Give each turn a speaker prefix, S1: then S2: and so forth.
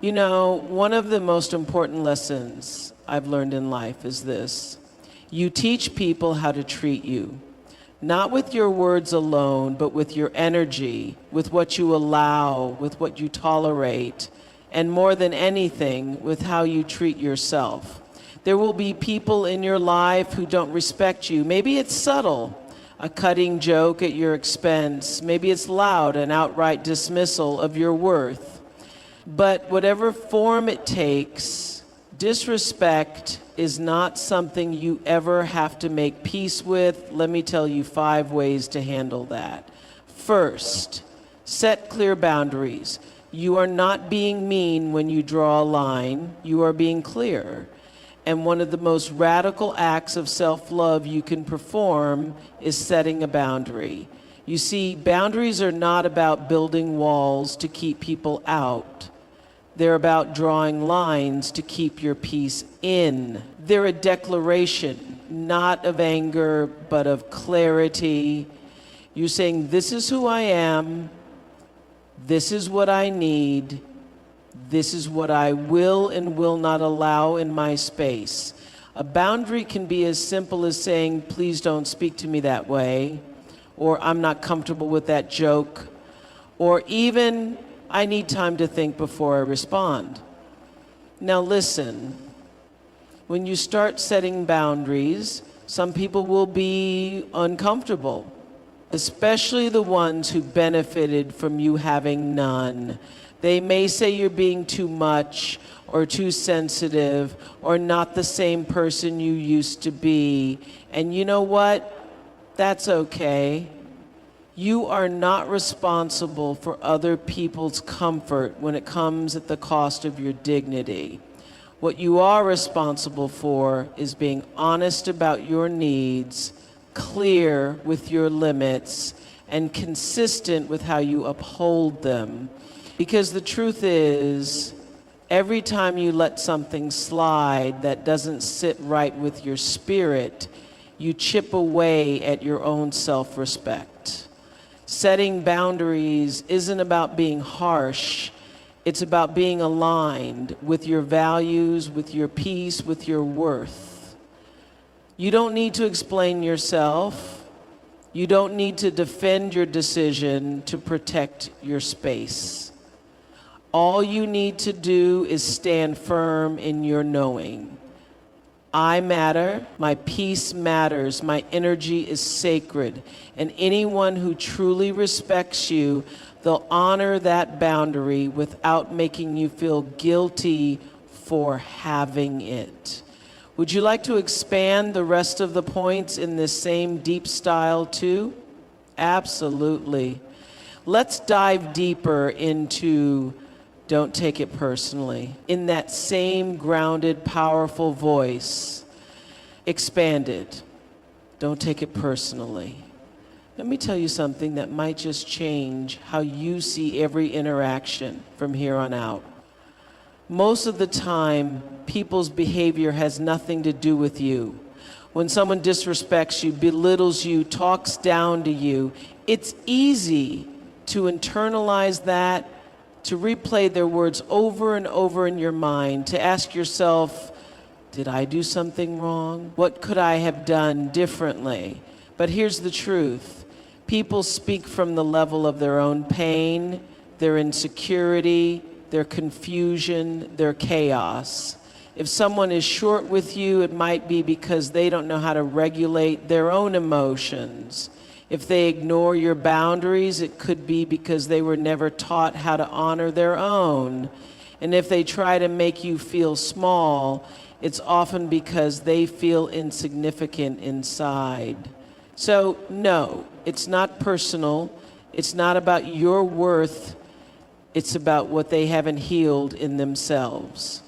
S1: You know, one of the most important lessons I've learned in life is this. You teach people how to treat you, not with your words alone, but with your energy, with what you allow, with what you tolerate, and more than anything, with how you treat yourself. There will be people in your life who don't respect you. Maybe it's subtle, a cutting joke at your expense. Maybe it's loud, an outright dismissal of your worth. But whatever form it takes, disrespect is not something you ever have to make peace with. Let me tell you 5 ways to handle that. First, set clear boundaries. You are not being mean when you draw a line. You are being clear. And one of the most radical acts of self-love you can perform is setting a boundary. You see, boundaries are not about building walls to keep people out. They're about drawing lines to keep your peace in. They're a declaration, not of anger, but of clarity. You're saying, this is who I am, this is what I need, this is what I will and will not allow in my space. A boundary can be as simple as saying, please don't speak to me that way, or I'm not comfortable with that joke, or even, I need time to think before I respond. Now listen, when you start setting boundaries, some people will be uncomfortable, especially the ones who benefited from you having none. They may say you're being too much or too sensitive or not the same person you used to be. And you know what? That's okay. You are not responsible for other people's comfort when it comes at the cost of your dignity. What you are responsible for is being honest about your needs, clear with your limits, and consistent with how you uphold them. Because the truth is, every time you let something slide that doesn't sit right with your spirit, you chip away at your own self-respect. Setting boundaries isn't about being harsh. It's about being aligned with your values, with your peace, with your worth. You don't need to explain yourself. You don't need to defend your decision to protect your space. All you need to do is stand firm in your knowing. I matter, my peace matters, my energy is sacred, and anyone who truly respects you, they'll honor that boundary without making you feel guilty for having it. Would you like to expand the rest of the points in this same deep style too? Absolutely. Let's dive deeper into don't take it personally. In that same grounded, powerful voice, expanded. Don't take it personally. Let me tell you something that might just change how you see every interaction from here on out. Most of the time, people's behavior has nothing to do with you. When someone disrespects you, belittles you, talks down to you, it's easy to internalize that, to replay their words over and over in your mind, to ask yourself, did I do something wrong? What could I have done differently? But here's the truth. People speak from the level of their own pain, their insecurity, their confusion, their chaos. If someone is short with you, it might be because they don't know how to regulate their own emotions. If they ignore your boundaries, it could be because they were never taught how to honor their own. And if they try to make you feel small, it's often because they feel insignificant inside. So no, it's not personal. It's not about your worth. It's about what they haven't healed in themselves.